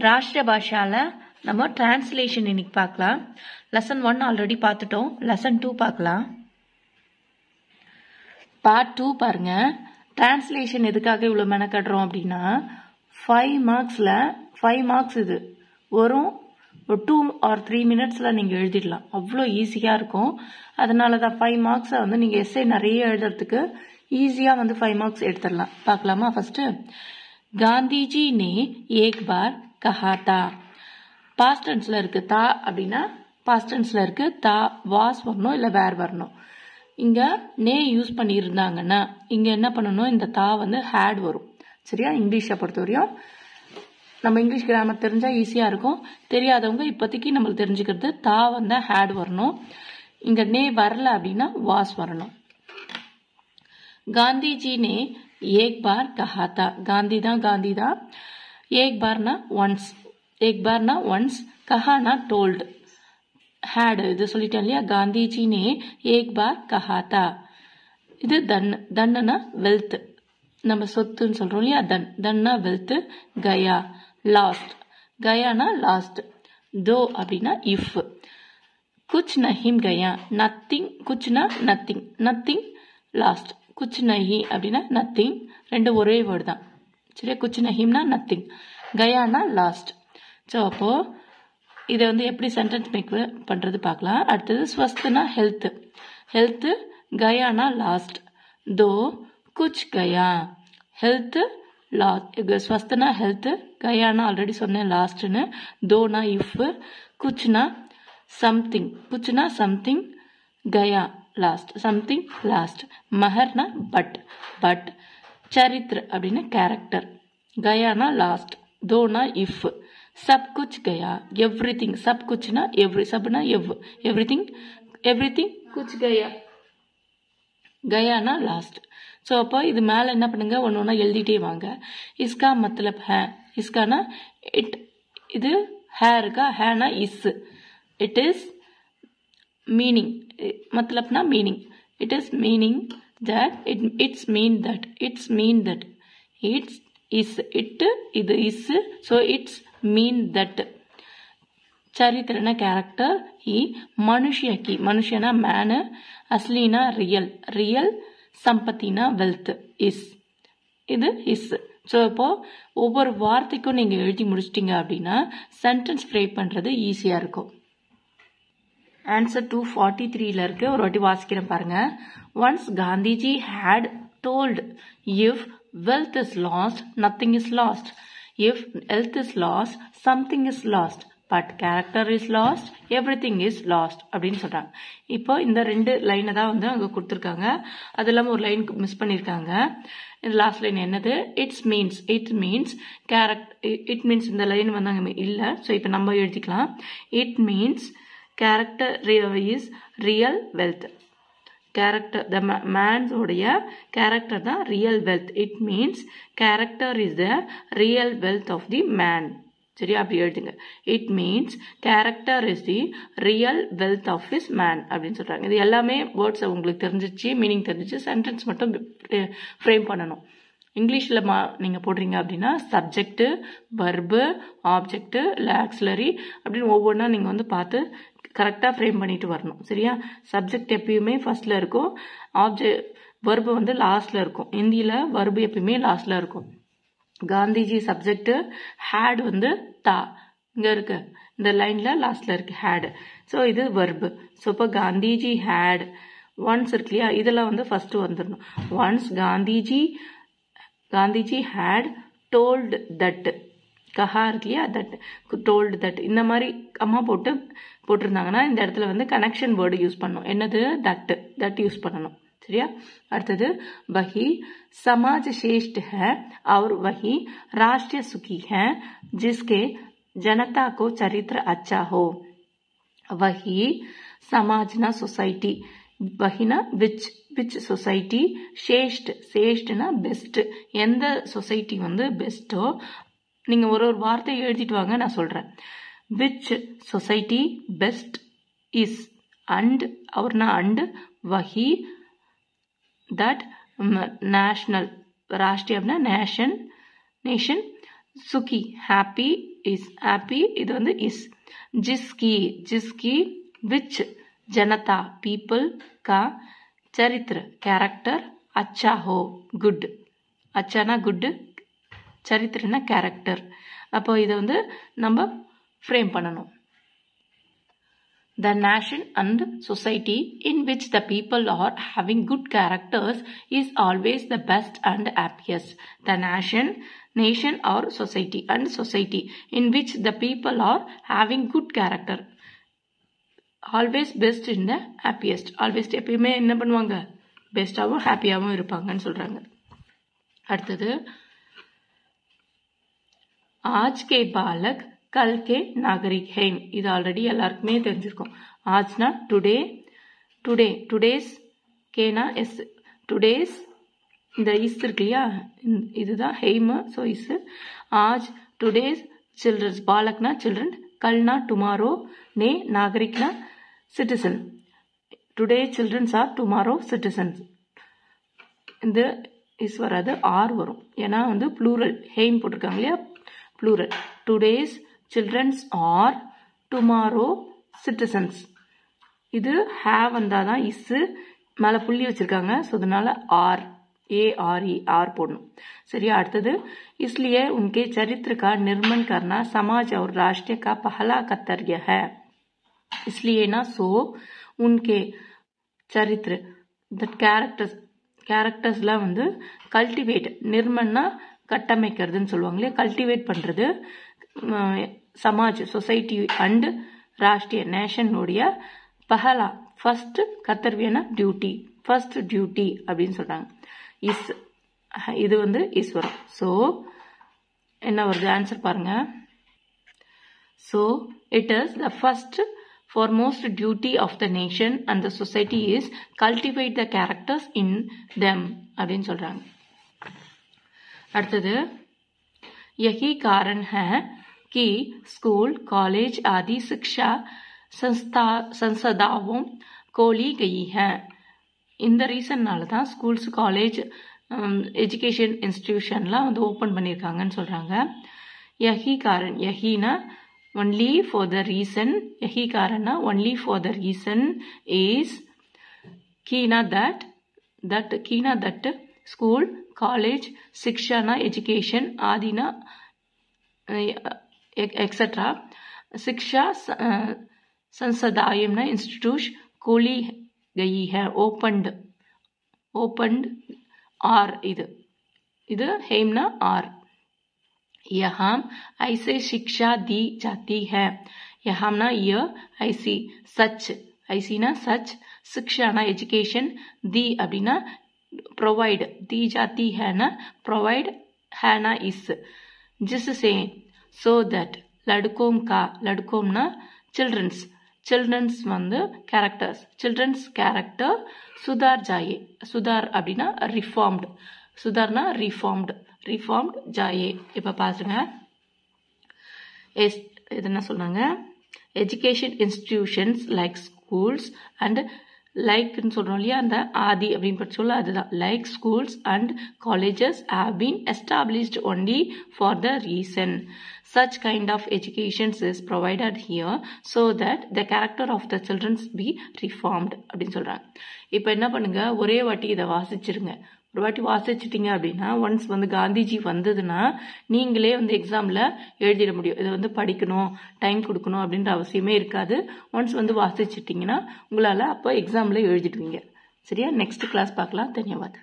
ராஷ்டிர பாஷால நம்ம டிரான்ஸ்லேஷன் இன்னைக்கு பார்க்கலாம். லெசன் 1 ஆல்ரெடி பார்த்துட்டோம். லெசன் 2 பார்க்கலாம். பார்ட் 2 பாருங்க. டிரான்ஸ்லேஷன் எதுக்காக இவ்வளோ மெனக்கடுறோம் அப்படின்னா 5 மார்க்ஸ் இது வரும். ஒரு 2 or 3 மினிட்ஸில் நீங்கள் எழுதிடலாம். அவ்வளோ ஈஸியாக இருக்கும். அதனால தான் 5 மார்க்ஸை வந்து நீங்கள் எஸ்ஸே நிறைய எழுதுறதுக்கு ஈஸியாக வந்து 5 மார்க்ஸ் எடுத்துடலாம். பார்க்கலாமா? ஃபர்ஸ்ட் गांधी जी ने एक बार कहा था. பாஸ்ட் டென்ஸ்ல இருக்கு. தா அப்படின்னா பாஸ்ட் டென்ஸ்ல இருக்கு. தா வாஸ் வரணும் இல்லை வேர் வரணும். இங்க நே யூஸ் பண்ணியிருந்தாங்கன்னா இங்க என்ன பண்ணணும்? இந்த தா வந்து ஹேட் வரும். சரியா? இங்கிலீஷை பொறுத்தவரையும் நம்ம இங்கிலீஷ் கிராமர் தெரிஞ்சா ஈஸியா இருக்கும். தெரியாதவங்க இப்போதைக்கு நம்மளுக்கு தெரிஞ்சுக்கிறது தா வந்து ஹேட் வரணும். இங்க நே வரல அப்படின்னா வாஸ் வரணும். गांधी जी ने एक बार कहा था. गांधी தான் एक बार ना once कहा ना told had இது சொல்லிட்டேன் இல்லையா? गांधी जी ने एक बार कहा था. இது தன்னுனா வெல்த், நம்ம சொத்துன்னு சொல்றோம் இல்லையா? தன்னா வெல்த். கயா லாஸ்ட், கயானா லாஸ்ட். தோ அப்படின்னா இஃப். कुछ नहीं गया नथिंग, कुछனா नथिंग லாஸ்ட். குச் நஹி அப்படின்னா நத்திங். ரெண்டு ஒரே வேர்டு தான். சரியா? குச் நஹிம்னா நத்திங், கயானா லாஸ்ட். ஸோ அப்போ இதை வந்து எப்படி சென்டென்ஸ் மேக் பண்றது பார்க்கலாம். அடுத்தது ஸ்வஸ்துனா ஹெல்த், கயானா லாஸ்ட். தோ குச் கயா, ஹெல்த் லாஸ்ட். ஸ்வஸ்துனா ஹெல்த், கயானா ஆல்ரெடி சொன்னேன் லாஸ்ட்னு. தோனா இஃப், குச்னா சம்திங், गया लास्ट, समथिंग लास्ट. महर ना बट. चरित्र அப்படினா कैरेक्टर. गया ना लास्ट. दो ना इफ. सब कुछ गया, एवरीथिंग. सब कुछ ना सब ना एवरीथिंग कुछ गया ना लास्ट. सो அப்போ இது மேல என்ன பண்ணுங்க? ஒன்னொன்னா எழுதிட்டே வாங்க. इसका मतलब है, इसका ना इट. இது है இருக்கா? है ना इस. it is meaning, मतलब ना meaning. it is meaning that, it's mean that it's is it இது is, so it's mean that. चरित्र ना कैरेक्टर. ही मनुष्य की, मनुष्य ना मैन. असली ना रियल. संपत्ति ना वेल्थ. इस இது இஸ். ஸோ இப்போ ஒவ்வொரு வார்த்தைக்கும் நீங்க எழுதி முடிச்சிட்டீங்க அப்படின்னா சென்டென்ஸ் ஃப்ரேம் பண்றது ஈஸியா இருக்கும். ஆன்சர் 243 இருக்கு. ஒரு வாட்டி வாசிக்கிறேன் பாருங்க. Once Gandhiji had told, if wealth is lost nothing is lost, if health is lost something is lost, but character is lost everything is lost அப்படின்னு சொல்றாங்க. இப்போ இந்த ரெண்டு லைனை தான் வந்து அங்க கொடுத்துருக்காங்க. அது இல்லாம ஒரு லைன் மிஸ் பண்ணிருக்காங்க. லாஸ்ட் லைன் என்னது? It means character. It means இந்த லைன் வந்து அங்க இல்ல. ஸோ இப்போ நம்ம எழுதிக்கலாம். It means character is real wealth. character, the man's உடைய character தான் real wealth. it means character is the real wealth of the man. சரியா? அப்படி எழுதுங்க. it means character is the real wealth of his man அப்படின்னு சொல்றாங்க. இது எல்லாமே words உங்களுக்கு தெரிஞ்சிச்சு, மீனிங் தெரிஞ்சிச்சு. சென்டென்ஸ் மட்டும் ஃப்ரேம் பண்ணணும். இங்கிலீஷில் நீங்கள் போடுறீங்க அப்படின்னா சப்ஜெக்ட், வர்பு, ஆப்ஜெக்ட், இல்லை ஆக்சிலரி அப்படின்னு ஒவ்வொன்றா நீங்கள் வந்து பார்த்து கரெக்டாக ஃப்ரேம் பண்ணிட்டு வரணும். சரியா? சப்ஜெக்ட் எப்பயுமே ஃபர்ஸ்ட்ல இருக்கும், வர்பு வந்து லாஸ்ட்ல இருக்கும். ஹிந்தியில் வர்பு எப்பயுமே லாஸ்ட்ல இருக்கும். காந்திஜி சப்ஜெக்ட், ஹேட் வந்து தா இங்க இருக்கு, இந்த லைன்ல லாஸ்ட்ல இருக்கு ஹேட். ஸோ இது வர்பு. ஸோ இப்போ காந்திஜி ஹேட் ஒன்ஸ் இருக்கு இல்லையா? இதெல்லாம் வந்து ஃபர்ஸ்ட் வந்துடணும். Once Gandhiji had told that. கஹா இருக்கு இல்லையா? That, told that. இந்த மாதிரி அம்மா போட்டிருந்தாங்கன்னா இந்த இடத்துல வந்து கனெக்ஷன் வேர்டு யூஸ் பண்ணணும். என்னது? தட் யூஸ் பண்ணணும். சரியா? அடுத்தது वही समाज श्रेष्ठ है और वही राष्ट्र सुखी है जिसके जनता को चरित्र अच्छा हो. वही समाज ना सोसाइटी, वही ना which சொசைட்டி. சேஷ்ட்னா பெஸ்ட். எந்த சொசைட்டி வந்து பெஸ்ட்டோ நீங்க ஒரு வார்த்தை எழுதிட்டு வாங்க, நான் சொல்றேன். Which society best is and அவர்னா அண்ட் வஹி தட் நேஷனல். ராஷ்டிரம்னா நேஷன். சுகி happy is happy, இது வந்து is. जिसकी which जनता people का चरित्र character अच्छा हो good. अच्छाனா good, சரித்திரனா character. அப்போ இதை வந்து நம்ம ஃப்ரேம் பண்ணணும். The nation and society in which the people are having good characters is always the best and happiest. The nation or society and society in which the people are having good character always best in the happiest. always எப்பயுமே என்ன பண்ணுவாங்க, பெஸ்டாவும் ஹாப்பியாவும் இருப்பாங்கன்னு சொல்றாங்க. அடுத்தது आज के बालक कल के नागरिक हैं. இது ஆல்ரெடி எல்லாருக்குமே தெரிஞ்சிருக்கும். ஆஜ்னா டுடேஸ் கேனா எஸ், டுடேஸ் இந்த இஸ் இருக்கு இல்லையா, இதுதான் ஹெய்ம். So is. ஆஜ் டுடேஸ் சில்ட்ரன்ஸ், பாலக்னா சில்ட்ரன், கல்னா டுமாரோ, நே நாகரிக்னா citizen. Today children are tomorrow citizens. இந்த இஸ் வராது, ஆர் வரும். ஏன்னா வந்து ப்ளூரல் ஹெய்ம் போட்டிருக்காங்க இல்லையா, plural. Today's children are tomorrow citizens. இது ஹேவ் வந்தாதான் இஸ், மேலே புள்ளி வச்சிருக்காங்க. ஸோ அதனால ஆர், ARE ஆர் போடணும். சரியா. அடுத்தது इसलिए उनके चरित्र का निर्माण करना समाज और राष्ट्र का पहला कर्तव्य है. इसलिए ना सो उनके चरित्र that கேரக்டர்ஸ்லாம் வந்து கல்டிவேட், நிர்மன்னா கட்டமைக்கிறதுன்னு சொல்லுவாங்களே, கல்டிவேட் பண்ணுறது. சமாஜ் சொசைட்டி அண்ட் ராஷ்டிரிய நேஷனுடைய பஹலா ஃபர்ஸ்ட், கர்த்தவ்யனா டியூட்டி, ஃபர்ஸ்ட் டியூட்டி அப்படின்னு சொல்றாங்க. இஸ், இது வந்து இஸ் வரும். ஸோ என்ன வருது ஆன்சர் பாருங்க. So it is the first foremost duty of the nation and the society is cultivate the characters in them அப்படின்னு சொல்றாங்க. அடுத்தது यही कारण है कि स्कूल कॉलेज आदि शिक्षा संस्थाओं खोली गई है. இந்த ரீசன்னால தான் ஸ்கூல்ஸ், காலேஜ், எஜுகேஷன் இன்ஸ்டிடியூஷன்லாம் வந்து ஓப்பன் பண்ணியிருக்காங்கன்னு சொல்றாங்க. यही कारण, यहीனா only for the reason, यही कारण ना only for the reason is कीना that school, college, शिक्षा ना education, आदि ना etc. शिक्षा संस्थाएं ना institute खोली गई है, opened R इधर हेम ना R. यहाँ ऐसे शिक्षा दी जाती है. यहाँ ना यह ऐसी, सच, ऐसी ना सच, शिक्षा ना एजुकेशन, दी अभी ना प्रोवाइड, दी जाती है ना प्रोवाइड है ना इस, जिससे सो दैट लड़कों ना चिल्ड्रंस வந்து கேரக்டர்ஸ், चिल्ड्रंस कैरेक्टर सुधार जाए. सुधार அப்படின்னா रिफॉर्म्ड, सुधारना रिफॉर्म्ड जाए. இப்ப பாருங்க, இது என்ன சொன்னாங்க, education institutions like schools and லைக்னு சொல்றோம் இல்லையா, அந்த ஆதி அப்படின்னு பற்றி சொல்ல, அதுதான் like schools and colleges have been established only for the reason such kind of education is provided here so that the character of the children be reformed அப்படின்னு சொல்றாங்க. இப்போ என்ன பண்ணுங்க, ஒரே வாட்டி இதை வாசிச்சிருங்க. ஒரு வாட்டி வாசிச்சிட்டிங்க அப்படின்னா ஒன்ஸ் வந்து காந்திஜி வந்ததுன்னா நீங்களே வந்து எக்ஸாமில் எழுதிட முடியும். இதை வந்து படிக்கணும், டைம் கொடுக்கணும் அப்படின்ற அவசியமே இருக்காது. ஒன்ஸ் வந்து வாசிச்சிட்டிங்கன்னா உங்களால் அப்போ எக்ஸாமில் எழுதிடுவீங்க. சரியா. நெக்ஸ்ட் கிளாஸ் பார்க்கலாம். தன்யவாத்.